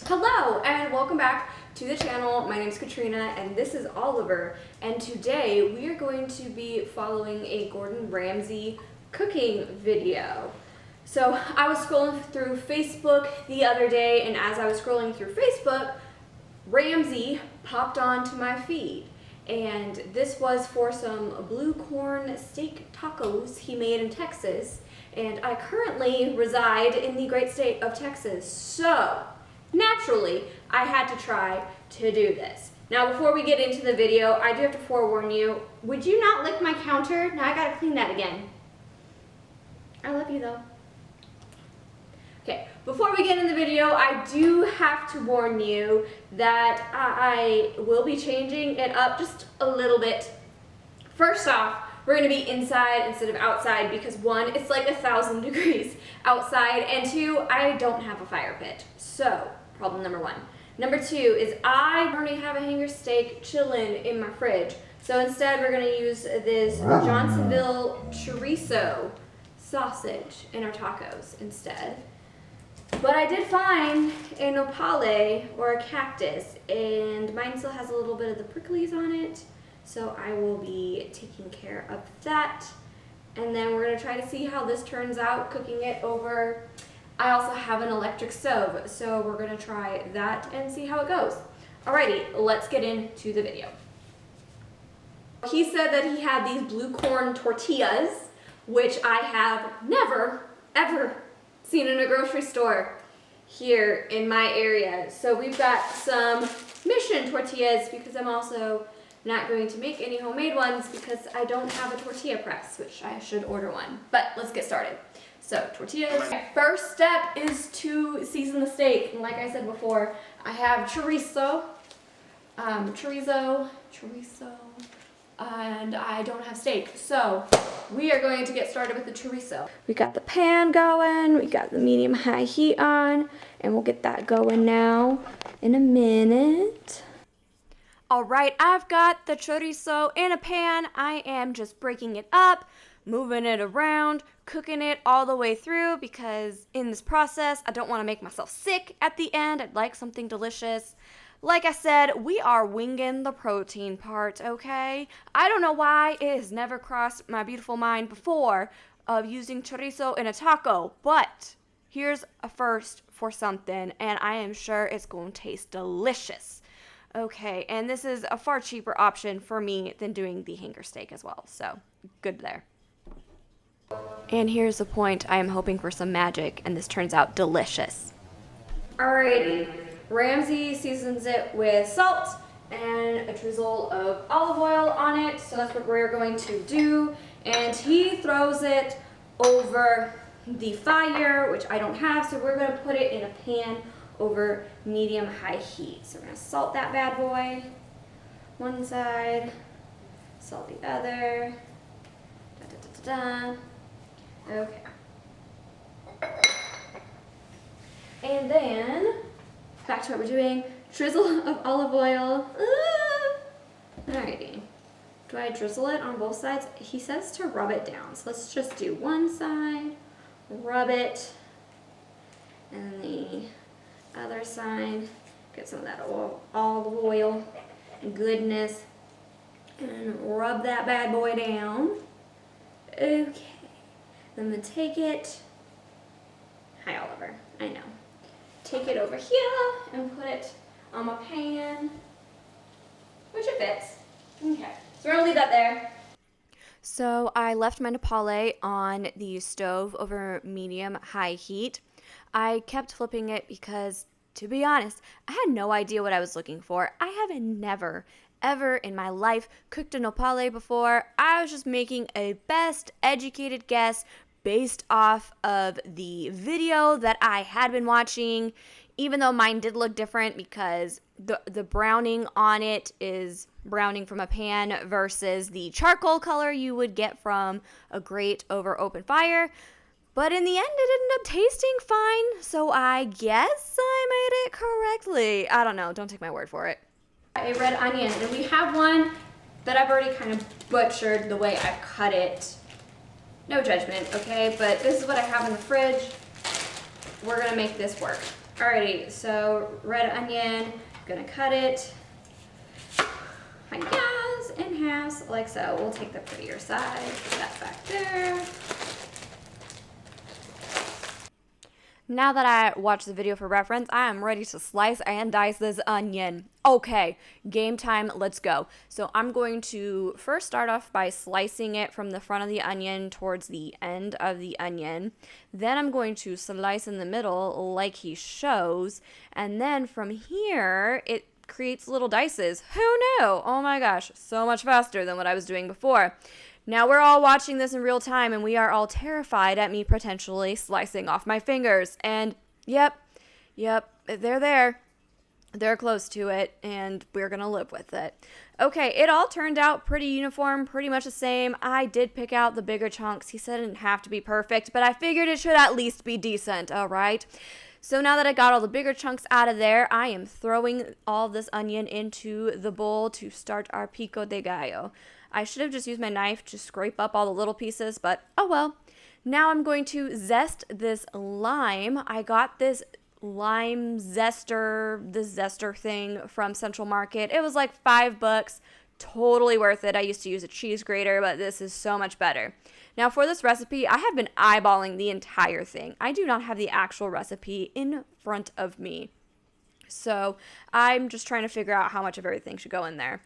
Hello and welcome back to the channel. My name is Katrina and this is Oliver, and today we are going to be following a Gordon Ramsay cooking video. So I was scrolling through Facebook the other day, and as I was scrolling through Facebook, Ramsay popped onto my feed, and this was for some blue corn steak tacos he made in Texas, and I currently reside in the great state of Texas, so naturally, I had to try to do this. Now, before we get into the video, I do have to forewarn you, would you not lick my counter? Now I gotta clean that again. I love you though. Okay, before we get in the video, I do have to warn you that I will be changing it up just a little bit. First off, we're gonna be inside instead of outside because one, it's like 1,000 degrees outside, and two, I don't have a fire pit. So, problem number one. Number two is I already have a hanger steak chilling in my fridge. So instead we're gonna use this Johnsonville chorizo sausage in our tacos instead. But I did find a nopale or a cactus, and mine still has a little bit of the pricklies on it. So I will be taking care of that. And then we're gonna try to see how this turns out, cooking it over. I also have an electric stove, so we're gonna try that and see how it goes. Alrighty, let's get into the video. He said that he had these blue corn tortillas, which I have never, ever seen in a grocery store here in my area. So we've got some Mission tortillas because I'm also not going to make any homemade ones because I don't have a tortilla press, which I should order one. But let's get started. So, tortillas. First step is to season the steak. And like I said before, I have chorizo, and I don't have steak. So, we are going to get started with the chorizo. We got the pan going, we got the medium-high heat on, and we'll get that going now in a minute. Alright, I've got the chorizo in a pan. I am just breaking it up, moving it around, cooking it all the way through because in this process, I don't want to make myself sick at the end. I'd like something delicious. Like I said, we are winging the protein part, okay? I don't know why it has never crossed my beautiful mind before of using chorizo in a taco, but here's a first for something, and I am sure it's going to taste delicious. Okay, and this is a far cheaper option for me than doing the hanger steak as well, so good there. And here's the point, I am hoping for some magic, and this turns out delicious. Alrighty, Ramsay seasons it with salt and a drizzle of olive oil on it, so that's what we're going to do. And he throws it over the fire, which I don't have, so we're going to put it in a pan over medium-high heat. So we're going to salt that bad boy, one side, salt the other, da-da-da-da-da. Okay. And then, back to what we're doing, drizzle of olive oil. Alrighty. Do I drizzle it on both sides? He says to rub it down. So let's just do one side, rub it, and the other side, get some of that olive oil goodness, and rub that bad boy down. Okay. I'm going to take it, hi Oliver, I know, take it over here and put it on my pan, which it fits. Okay, so we're going to leave that there. So I left my nopale on the stove over medium-high heat. I kept flipping it because, to be honest, I had no idea what I was looking for. I have never ever in my life cooked a nopale before. I was just making a best educated guess based off of the video that I had been watching, even though mine did look different because the browning on it is browning from a pan versus the charcoal color you would get from a grate over open fire. But in the end, it ended up tasting fine, so I guess I made it correctly. I don't know, don't take my word for it. A red onion, and we have one that I've already kind of butchered the way I've cut it. No judgment, okay? But this is what I have in the fridge. We're gonna make this work. Alrighty, so red onion, gonna cut it, yes, in halves, like so. We'll take the prettier side, put that back there. Now that I watched the video for reference, I am ready to slice and dice this onion. Okay, game time, let's go. So I'm going to first start off by slicing it from the front of the onion towards the end of the onion. Then I'm going to slice in the middle like he shows. And then from here, it creates little dices. Who knew? Oh my gosh, so much faster than what I was doing before. Now we're all watching this in real time, and we are all terrified at me potentially slicing off my fingers. And yep, they're there. They're close to it, and we're going to live with it. Okay, it all turned out pretty uniform, pretty much the same. I did pick out the bigger chunks. He said it didn't have to be perfect, but I figured it should at least be decent, all right? So now that I got all the bigger chunks out of there, I am throwing all this onion into the bowl to start our pico de gallo. I should have just used my knife to scrape up all the little pieces, but oh well. Now I'm going to zest this lime. I got this lime zester, this zester thing from Central Market. It was like $5. Totally worth it. I used to use a cheese grater, but this is so much better. Now for this recipe, I have been eyeballing the entire thing. I do not have the actual recipe in front of me. So I'm just trying to figure out how much of everything should go in there.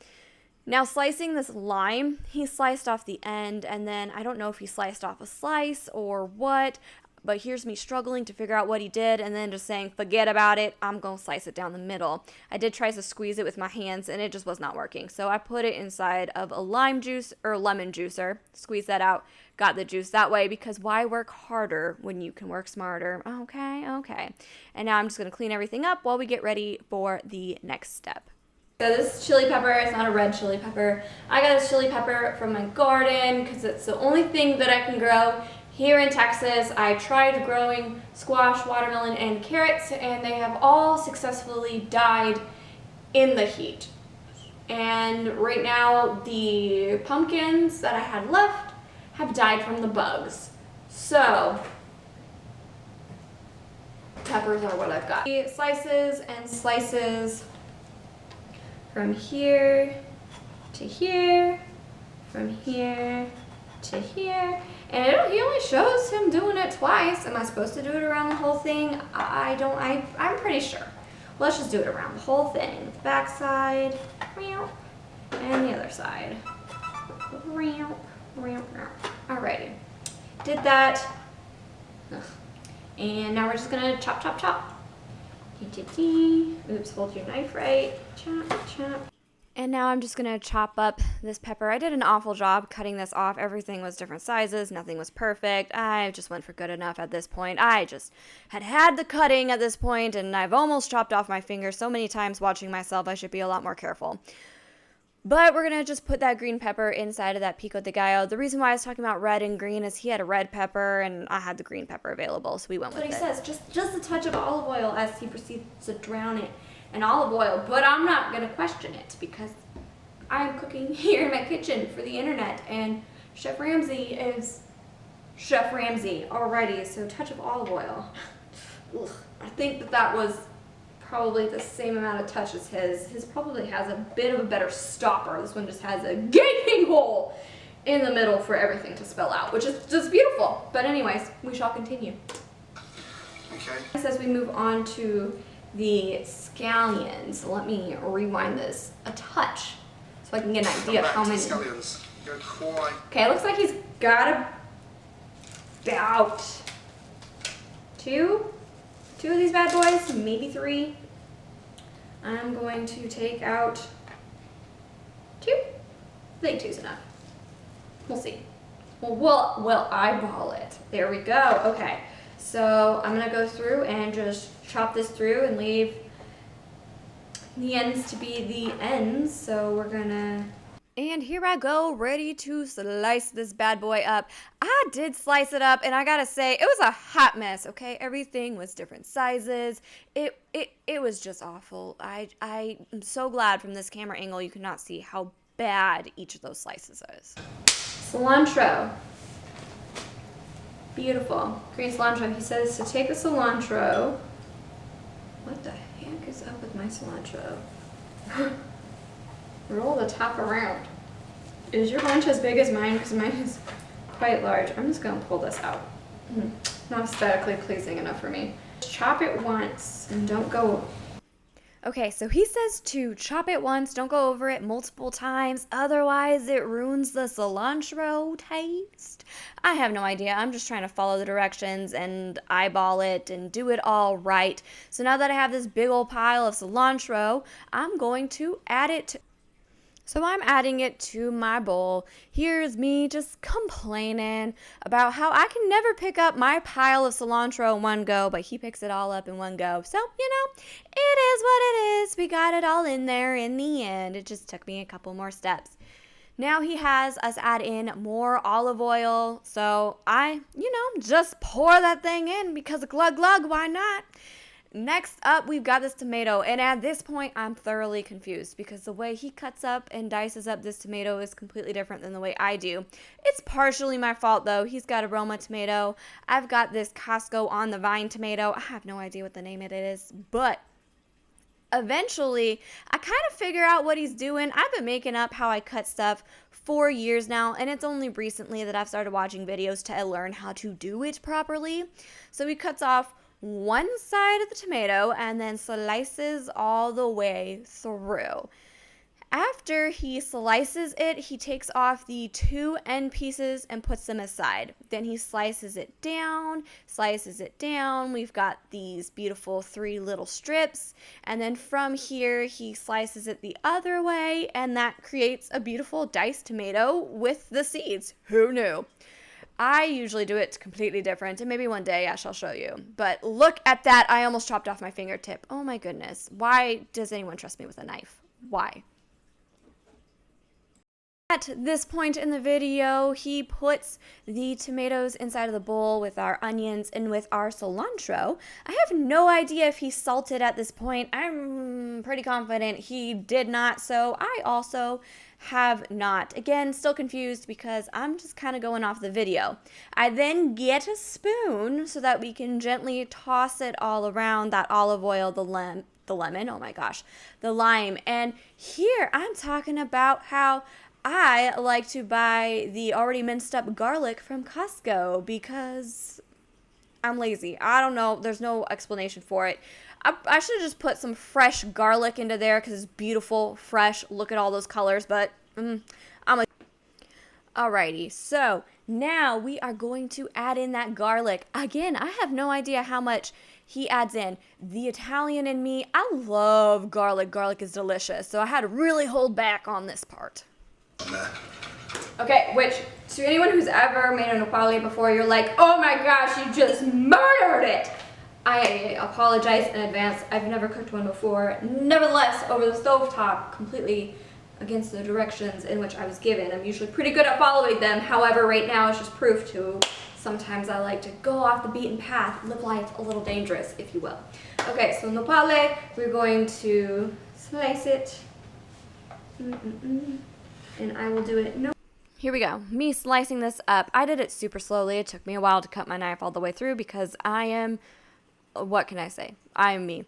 Now slicing this lime, he sliced off the end, and then I don't know if he sliced off a slice or what, but here's me struggling to figure out what he did and then just saying, forget about it, I'm going to slice it down the middle. I did try to squeeze it with my hands and it just was not working. So I put it inside of a lemon juicer, squeeze that out, got the juice that way, because why work harder when you can work smarter? Okay. And now I'm just going to clean everything up while we get ready for the next step. So this chili pepper is not a red chili pepper. I got this chili pepper from my garden because it's the only thing that I can grow here in Texas. I tried growing squash, watermelon, and carrots, and they have all successfully died in the heat. And right now, the pumpkins that I had left have died from the bugs. So, peppers are what I've got. Slices and slices from here to here, from here to here. And he only shows him doing it twice. Am I supposed to do it around the whole thing? I'm pretty sure. Let's just do it around the whole thing. Back side, and the other side. Alrighty. Did that. And now we're just gonna chop, chop, chop. Oops, hold your knife right. Chop, chop. And now I'm just going to chop up this pepper. I did an awful job cutting this off. Everything was different sizes. Nothing was perfect. I just went for good enough at this point. I just had the cutting at this point, and I've almost chopped off my finger so many times watching myself. I should be a lot more careful. But we're going to just put that green pepper inside of that pico de gallo. The reason why I was talking about red and green is he had a red pepper and I had the green pepper available, so we went with it. But he says just a touch of olive oil as he proceeds to drown it in olive oil. But I'm not going to question it because I'm cooking here in my kitchen for the internet, and Chef Ramsay is Chef Ramsay. Alrighty, so a touch of olive oil. Ugh, I think that was probably the same amount of touch as his. His probably has a bit of a better stopper. This one just has a gaping hole in the middle for everything to spill out, which is just beautiful. But anyways, we shall continue. Okay. It says we move on to the scallions. Let me rewind this a touch so I can get an idea of how many. Scallions. Okay, it looks like he's got about two of these bad boys, maybe 3. I'm going to take out 2. I think 2's enough. We'll see. Well, we'll eyeball it. There we go. Okay, so I'm gonna go through and just chop this through and leave the ends to be the ends. So we're gonna. And here I go, ready to slice this bad boy up. I did slice it up, and I gotta say, it was a hot mess, okay? Everything was different sizes. It was just awful. I am so glad from this camera angle you could not see how bad each of those slices is. Cilantro. Beautiful. Green cilantro. He says to take the cilantro What the heck is up with my cilantro? Roll the top around. Is your bunch as big as mine? Because mine is quite large. I'm just going to pull this out. Not aesthetically pleasing enough for me. Chop it once and don't go. Okay, so he says to chop it once, don't go over it multiple times, otherwise it ruins the cilantro taste. I have no idea. I'm just trying to follow the directions and eyeball it and do it all right. So now that I have this big old pile of cilantro, I'm going to add it. So I'm adding it to my bowl. Here's me just complaining about how I can never pick up my pile of cilantro in one go, but he picks it all up in one go. So, you know, it is what it is. We got it all in there in the end. It just took me a couple more steps. Now he has us add in more olive oil. So I, just pour that thing in because glug glug, why not? Next up, we've got this tomato, and at this point, I'm thoroughly confused because the way he cuts up and dices up this tomato is completely different than the way I do. It's partially my fault, though. He's got a Roma tomato. I've got this Costco on the vine tomato. I have no idea what the name of it is, but eventually, I kind of figure out what he's doing. I've been making up how I cut stuff for years now, and it's only recently that I've started watching videos to learn how to do it properly. So he cuts off one side of the tomato and then slices all the way through. After he slices it, he takes off the two end pieces and puts them aside. Then he slices it down. We've got these beautiful 3 little strips. And then from here, he slices it the other way, and that creates a beautiful diced tomato with the seeds. Who knew? I usually do it completely different, and maybe one day I shall show you. But look at that. I almost chopped off my fingertip. Oh my goodness. Why does anyone trust me with a knife? Why? At this point in the video, he puts the tomatoes inside of the bowl with our onions and with our cilantro. I have no idea if he salted at this point. I'm pretty confident he did not, so I also have not. Again, still confused because I'm just kind of going off the video. I then get a spoon so that we can gently toss it all around, that olive oil, the lemon, oh my gosh, the lime. And here I'm talking about how I like to buy the already minced up garlic from Costco because I'm lazy. I don't know. There's no explanation for it. I should have just put some fresh garlic into there because it's beautiful, fresh. Look at all those colors, but Alrighty, so now we are going to add in that garlic. Again, I have no idea how much he adds in. The Italian in me, I love garlic. Garlic is delicious, so I had to really hold back on this part. Okay, which, to anyone who's ever made a nopale before, you're like, oh my gosh, you just murdered it! I apologize in advance. I've never cooked one before. Nevertheless, over the stovetop, completely against the directions in which I was given. I'm usually pretty good at following them. However, right now it's just proof to sometimes I like to go off the beaten path, live life a little dangerous, if you will. Okay, so nopale, we're going to slice it. And I will do it. Here we go. Me slicing this up. I did it super slowly. It took me a while to cut my knife all the way through because I am, what can I say? I am me.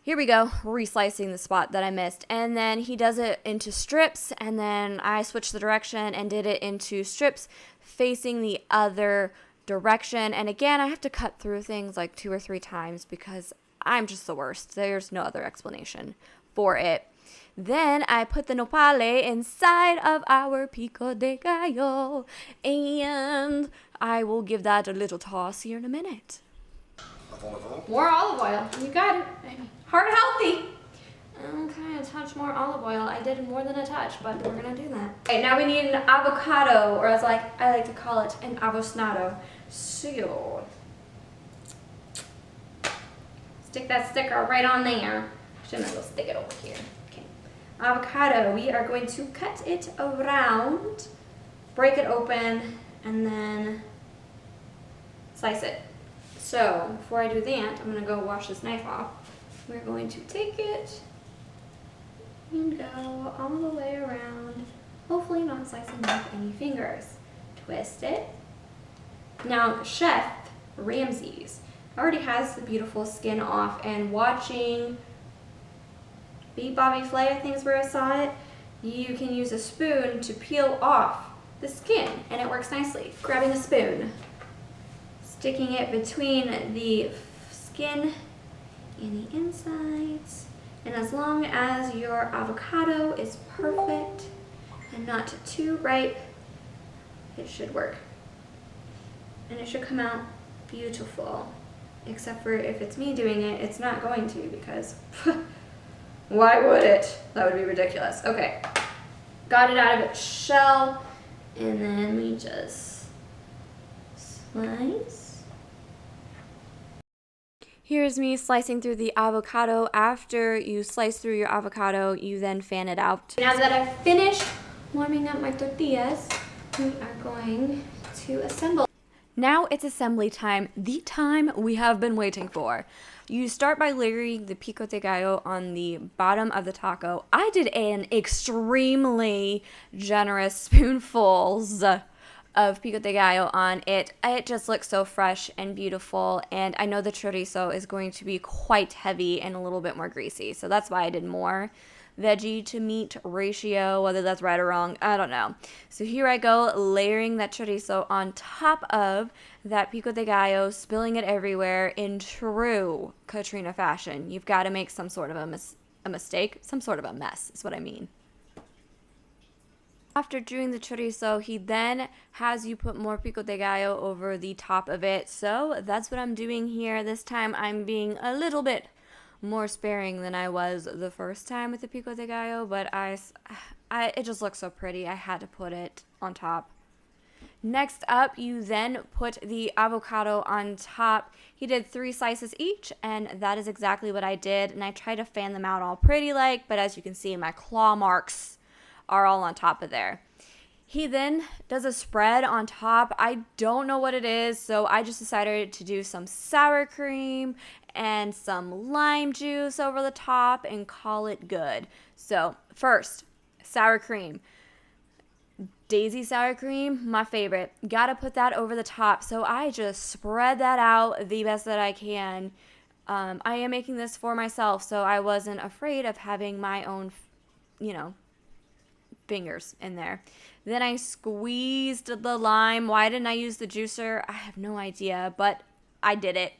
Here we go, reslicing the spot that I missed. And then he does it into strips, and then I switched the direction and did it into strips facing the other direction. And again, I have to cut through things like 2 or 3 times because I'm just the worst. There's no other explanation for it. Then I put the nopale inside of our pico de gallo, and I will give that a little toss here in a minute. More olive oil. You got it. Heart healthy. Okay, a touch more olive oil. I did more than a touch, but we're gonna do that. Okay, now we need an avocado, or as I like to call it, an avocado. So stick that sticker right on there. Actually, I'm gonna go stick it over here. Okay, avocado. We are going to cut it around, break it open, and then slice it. So before I do that, I'm gonna go wash this knife off. We're going to take it and go all the way around, hopefully not slicing off any fingers. Twist it. Now, Chef Ramsay's already has the beautiful skin off, and watching Beat Bobby Flay, I think is where I saw it, you can use a spoon to peel off the skin, and it works nicely. Grabbing a spoon, sticking it between the skin and the insides, and as long as your avocado is perfect and not too ripe, it should work. And it should come out beautiful. Except for if it's me doing it, it's not going to, because why would it? That would be ridiculous. Okay, got it out of its shell, and then we just slice. Here's me slicing through the avocado. After you slice through your avocado, you then fan it out. Now that I've finished warming up my tortillas, we are going to assemble. Now it's assembly time, the time we have been waiting for. You start by layering the pico de gallo on the bottom of the taco. I did an extremely generous spoonfuls of pico de gallo on it. It just looks so fresh and beautiful, and I know the chorizo is going to be quite heavy and a little bit more greasy, so that's why I did more veggie to meat ratio. Whether that's right or wrong, I don't know. So here I go, layering that chorizo on top of that pico de gallo, spilling it everywhere in true Katrina fashion. You've got to make some sort of a mistake, some sort of a mess is what I mean. After doing the chorizo, he then has you put more pico de gallo over the top of it. So that's what I'm doing here. This time I'm being a little bit more sparing than I was the first time with the pico de gallo, but it just looks so pretty. I had to put it on top. Next up, you then put the avocado on top. He did 3 slices each, and that is exactly what I did. And I tried to fan them out all pretty like, but as you can see, my claw marks are all on top of there. He then does a spread on top. I don't know what it is, so I just decided to do some sour cream and some lime juice over the top and call it good. So first, sour cream. Daisy sour cream, my favorite. Gotta put that over the top. So I just spread that out the best that I can. I am making this for myself, so I wasn't afraid of having my own, fingers in there. Then I squeezed the lime. Why didn't I use the juicer? I have no idea, but I did it.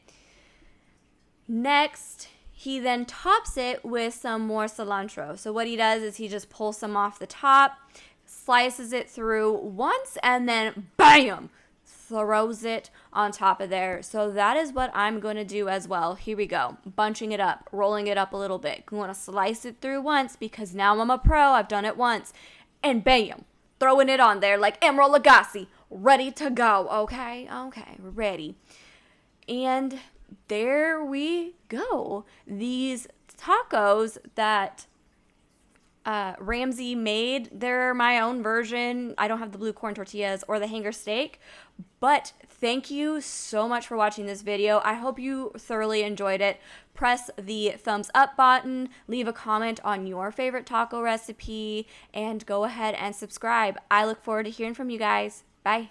Next, he then tops it with some more cilantro. So what he does is he just pulls some off the top, slices it through once, and then bam, throws it on top of there. So that is what I'm going to do as well. Here we go. Bunching it up, rolling it up a little bit. I'm going to slice it through once because now I'm a pro. I've done it once. And bam, throwing it on there like Emeril Lagasse, ready to go. Okay, we're ready. And there we go. These tacos that Ramsay made, they're my own version. I don't have the blue corn tortillas or the hanger steak, but thank you so much for watching this video. I hope you thoroughly enjoyed it. Press the thumbs up button, leave a comment on your favorite taco recipe, and go ahead and subscribe. I look forward to hearing from you guys. Bye.